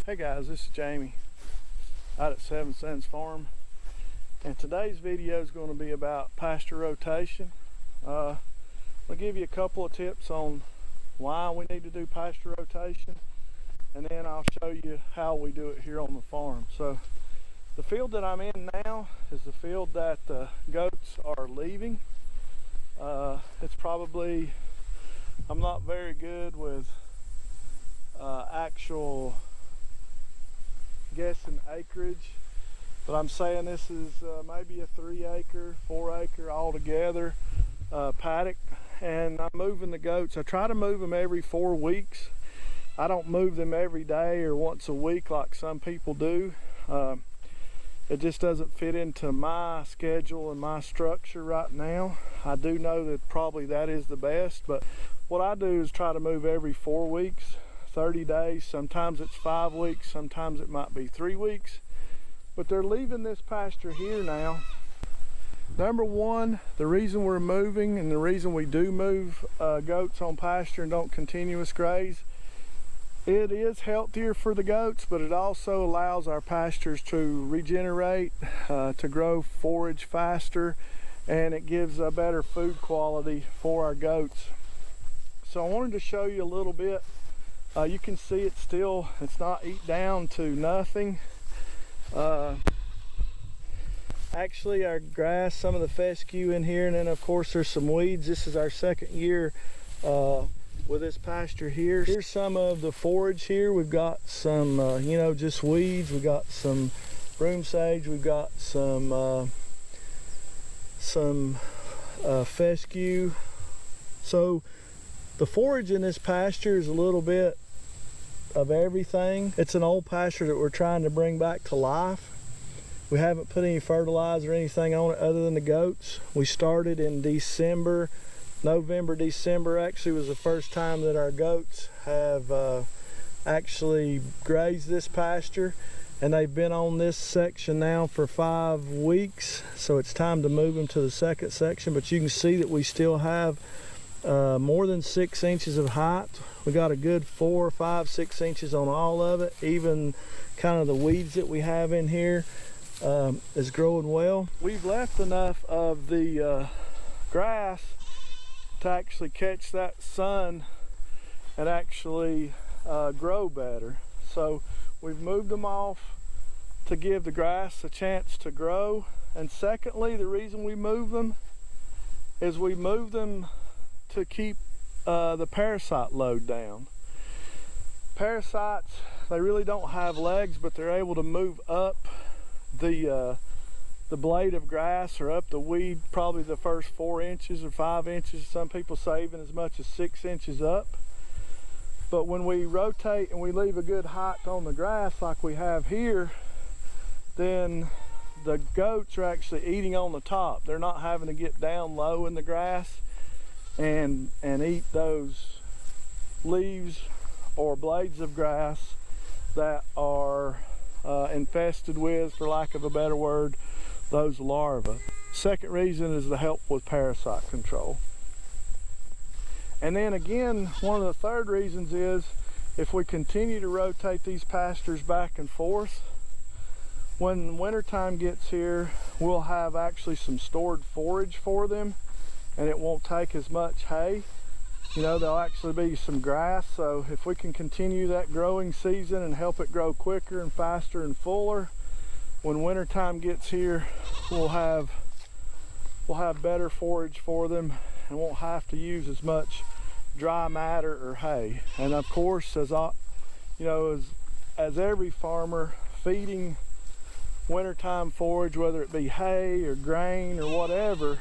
Hey guys, this is Jamie out at 7 Cents Farm, and today's video is going to be about pasture rotation. I'll give you a couple of tips on why we need to do pasture rotation, and then I'll show you how we do it here on the farm. So the field that I'm in now is the field that the goats are leaving. It's probably, I'm not very good with actual guessing acreage, but I'm saying this is maybe a 3 acre, 4 acre altogether paddock, and I'm moving the goats. I try to move them every 4 weeks. I don't move them every day or once a week like some people do. It just doesn't fit into my schedule and my structure right now. I do know that probably that is the best, but what I do is try to move every 4 weeks, 30 days. Sometimes it's 5 weeks, sometimes it might be 3 weeks. But they're leaving this pasture here now. Number one, the reason we're moving and the reason we do move goats on pasture and don't continuous graze, it is healthier for the goats, but it also allows our pastures to regenerate, to grow forage faster, and it gives a better food quality for our goats. So I wanted to show you a little bit. You can see it's not eat down to nothing. Actually, our grass, some of the fescue in here, and then of course there's some weeds. This is our second year with this pasture here. Here's some of the forage here. We've got some, just weeds. We've got some broom sage. We've got some fescue. So the forage in this pasture is a little bit of everything. It's an old pasture that we're trying to bring back to life. We haven't put any fertilizer or anything on it other than the goats. We started in December. November, December actually was the first time that our goats have actually grazed this pasture, and they've been on this section now for 5 weeks, so it's time to move them to the second section. But you can see that we still have more than 6 inches of height. We got a good 4, 5, 6 inches on all of it. Even kind of the weeds that we have in here is growing well. We've left enough of the grass to actually catch that sun and actually grow better. So we've moved them off to give the grass a chance to grow. And secondly, the reason we move them is we move them to keep the parasite load down. Parasites, they really don't have legs, but they're able to move up the blade of grass or up the weed probably the first 4 inches or 5 inches. Some people say even as much as 6 inches up. But when we rotate and we leave a good height on the grass like we have here, then the goats are actually eating on the top. They're not having to get down low in the grass and eat those leaves or blades of grass that are infested with, for lack of a better word, those larvae. Second reason is to help with parasite control. And then again, one of the third reasons is if we continue to rotate these pastures back and forth, when wintertime gets here, we'll have actually some stored forage for them, and it won't take as much hay. There'll actually be some grass. So if we can continue that growing season and help it grow quicker and faster and fuller, when wintertime gets here, we'll have better forage for them and won't have to use as much dry matter or hay. And of course, as every farmer, feeding wintertime forage, whether it be hay or grain or whatever,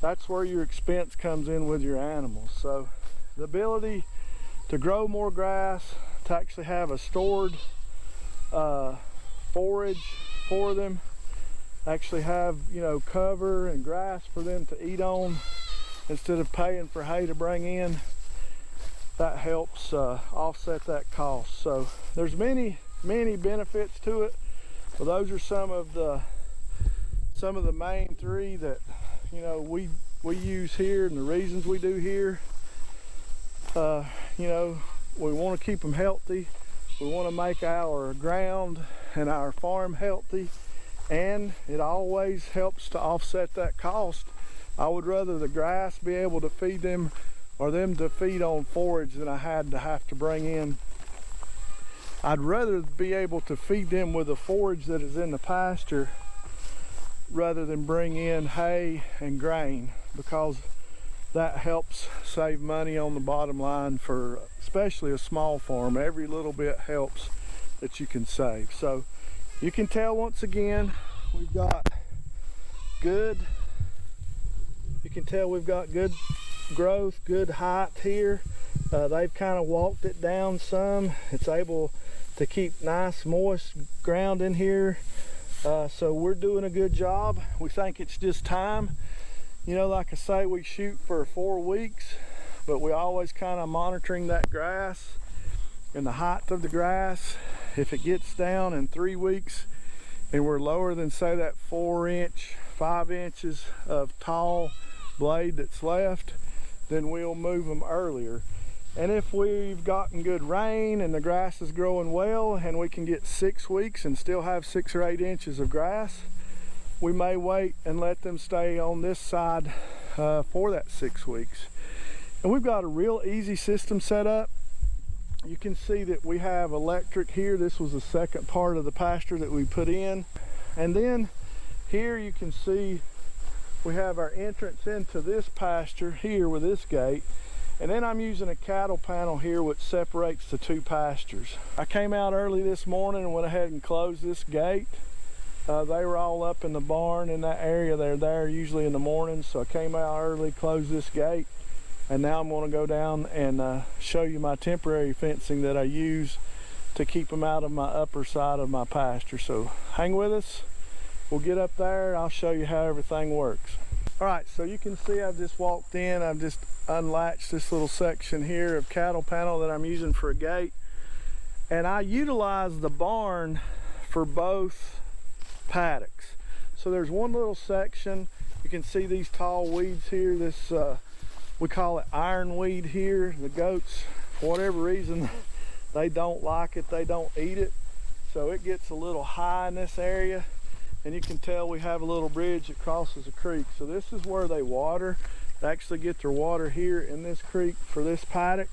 that's where your expense comes in with your animals. So the ability to grow more grass, to actually have a stored forage for them, actually have cover and grass for them to eat on instead of paying for hay to bring in, that helps offset that cost. So there's many benefits to it, but those are some of the main 3 that we use here, and the reasons we do here. We want to keep them healthy. We want to make our ground and our farm healthy, and it always helps to offset that cost. I would rather the grass be able to feed them, or them to feed on forage, than I had to have to bring in. I'd rather be able to feed them with the forage that is in the pasture rather than bring in hay and grain, because that helps save money on the bottom line for especially a small farm. Every little bit helps that you can save. So you can tell once again we've got good, you can tell we've got good growth, good height here. They've kind of walked it down some. It's able to keep nice moist ground in here. So we're doing a good job. We think it's just time. You know, like I say, we shoot for 4 weeks, but we always kind of monitoring that grass and the height of the grass. If it gets down in 3 weeks and we're lower than, say, that 4 inch, 5 inches of tall blade that's left, then we'll move them earlier. And if we've gotten good rain and the grass is growing well and we can get 6 weeks and still have 6 or 8 inches of grass, we may wait and let them stay on this side for that 6 weeks. And we've got a real easy system set up. You can see that we have electric here. This was the second part of the pasture that we put in. And then here you can see we have our entrance into this pasture here with this gate. And then I'm using a cattle panel here which separates the 2 pastures. I came out early this morning and went ahead and closed this gate. They were all up in the barn in that area. They're there usually in the morning, so I came out early, closed this gate, and now I'm going to go down and show you my temporary fencing that I use to keep them out of my upper side of my pasture. So hang with us. We'll get up there and I'll show you how everything works. All right, so you can see I've just walked in. I've just unlatched this little section here of cattle panel that I'm using for a gate, and I utilize the barn for both paddocks. So there's one little section, you can see these tall weeds here. This we call it ironweed here. The goats, for whatever reason, they don't like it, they don't eat it, so it gets a little high in this area. And you can tell we have a little bridge that crosses a creek, so this is where they water. They actually get their water here in this creek for this paddock.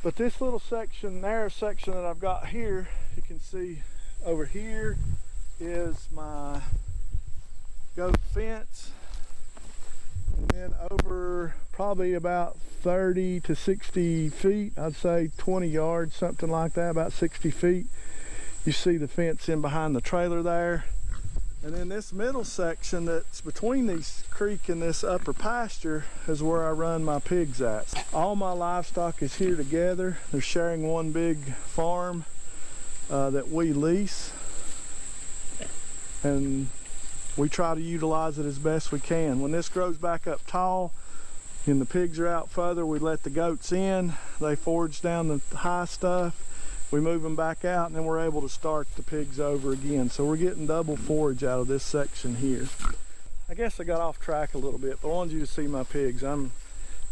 But this little section, narrow section that I've got here, you can see over here is my goat fence, and then over probably about 30 to 60 feet, I'd say 20 yards, something like that, about 60 feet, you see the fence in behind the trailer there. And then this middle section that's between these creek and this upper pasture is where I run my pigs at. All my livestock is here together. They're sharing one big farm that we lease, and we try to utilize it as best we can. When this grows back up tall and the pigs are out further, we let the goats in. They forage down the high stuff. We move them back out, and then we're able to start the pigs over again. So we're getting double forage out of this section here. I guess I got off track a little bit, but I wanted you to see my pigs. I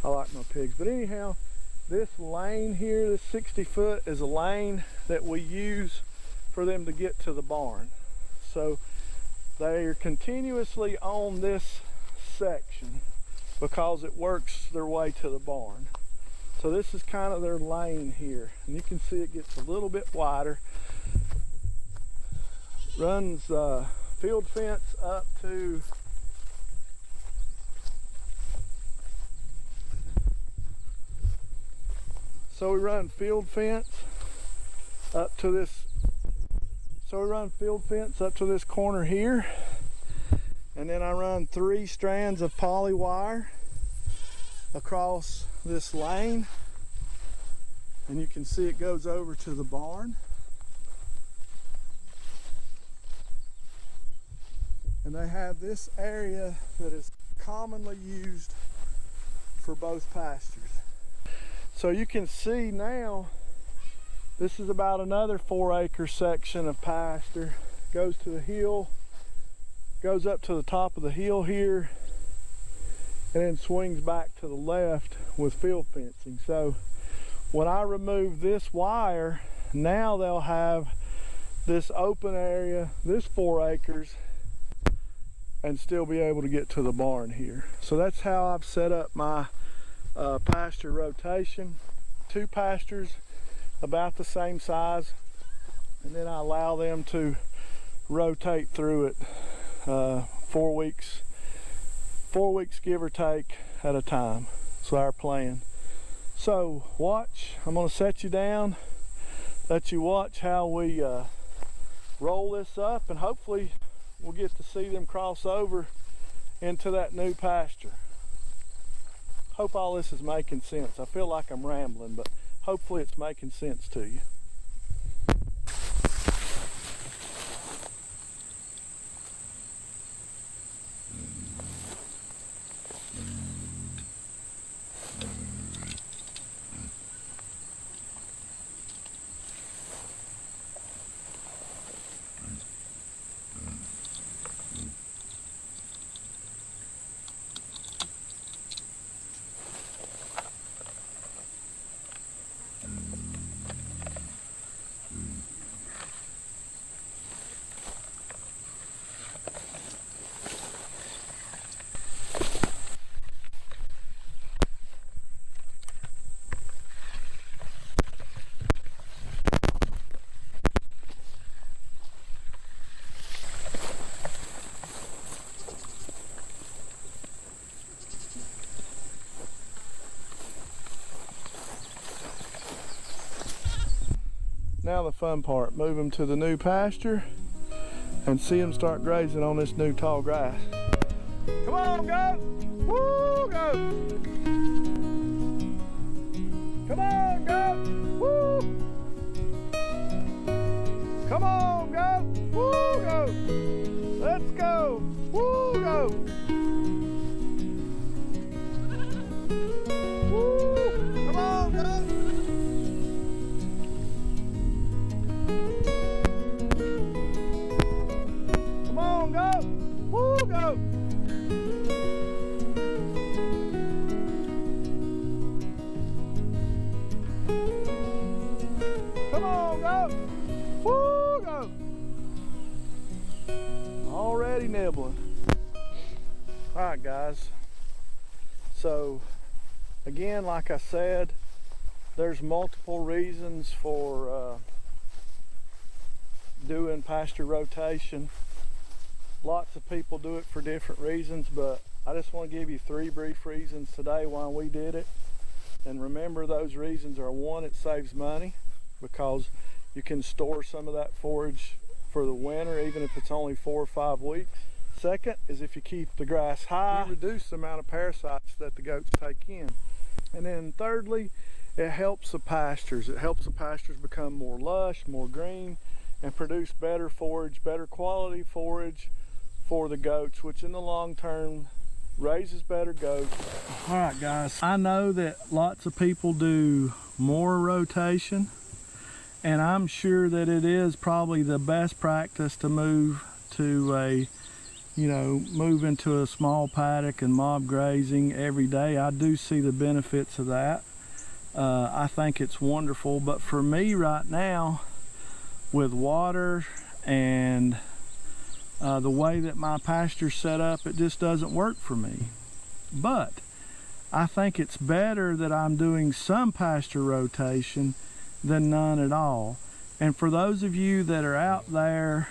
like my pigs. But anyhow, this lane here, this 60 foot, is a lane that we use for them to get to the barn. So they're continuously on this section because it works their way to the barn. So this is kind of their lane here, and you can see it gets a little bit wider. Runs field fence up to so we run field fence up to this. So we run field fence up to this corner here, and then I run 3 strands of poly wire across this lane, and you can see it goes over to the barn. And they have this area that is commonly used for both pastures. So you can see now this is about another 4-acre section of pasture. Goes to the hill, goes up to the top of the hill here, and then swings back to the left with field fencing. So when I remove this wire, now they'll have this open area, this 4 acres, and still be able to get to the barn here. So that's how I've set up my pasture rotation. 2 pastures about the same size, and then I allow them to rotate through it 4 weeks give or take at a time. That's our plan. So watch, I'm going to set you down, let you watch how we roll this up, and hopefully we'll get to see them cross over into that new pasture. Hope all this is making sense. I feel like I'm rambling, but hopefully it's making sense to you. Now the fun part, move them to the new pasture and see them start grazing on this new tall grass. Come on, goat! Woo, goat! Come on, goat! Woo! Come on, goat! Woo, goat! Let's go! Woo, goat! Woo! Come on, goat! Go! Woo, go! Come on, go! Woo, go! Already nibbling. All right, guys. So, again, like I said, there's multiple reasons for doing pasture rotation. Lots of people do it for different reasons, but I just want to give you 3 brief reasons today why we did it. And remember, those reasons are: 1, it saves money because you can store some of that forage for the winter, even if it's only 4 or 5 weeks. 2nd is if you keep the grass high, you reduce the amount of parasites that the goats take in. And then thirdly, it helps the pastures. It helps the pastures become more lush, more green, and produce better forage, better quality forage for the goats, which in the long term raises better goats. All right, guys, I know that lots of people do more rotation, and I'm sure that it is probably the best practice to move to move into a small paddock and mob grazing every day. I do see the benefits of that. I think it's wonderful, but for me right now, with water and the way that my pasture's set up, it just doesn't work for me. But I think it's better that I'm doing some pasture rotation than none at all. And for those of you that are out there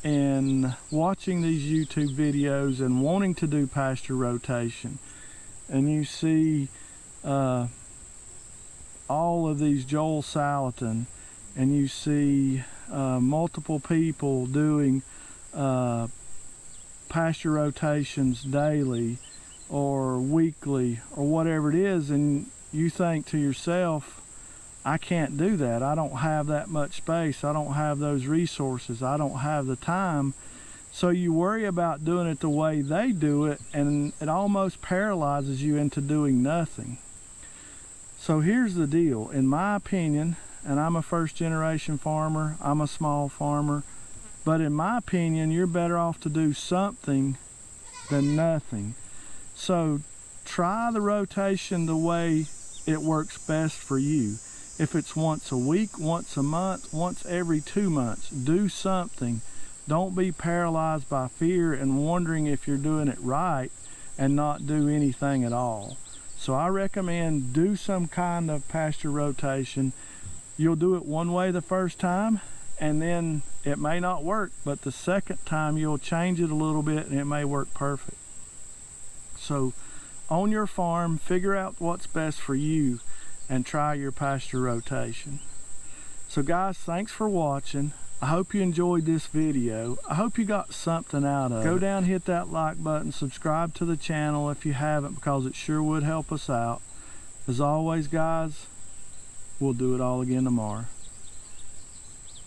and watching these YouTube videos and wanting to do pasture rotation, and you see all of these Joel Salatin, and you see multiple people doing pasture rotations daily or weekly or whatever it is, and you think to yourself, I can't do that. I don't have that much space. I don't have those resources. I don't have the time. So you worry about doing it the way they do it, and it almost paralyzes you into doing nothing. So here's the deal. In my opinion, and I'm a first-generation farmer, I'm a small farmer, but in my opinion, you're better off to do something than nothing. So try the rotation the way it works best for you. If it's once a week, once a month, once every 2 months, do something. Don't be paralyzed by fear and wondering if you're doing it right and not do anything at all. So I recommend do some kind of pasture rotation. You'll do it one way the first time, and then it may not work, but the second time you'll change it a little bit and it may work perfect. So on your farm, figure out what's best for you and try your pasture rotation. So guys, thanks for watching. I hope you enjoyed this video. I hope you got something out of it. Go down, hit that like button, subscribe to the channel if you haven't, because it sure would help us out. As always guys, we'll do it all again tomorrow.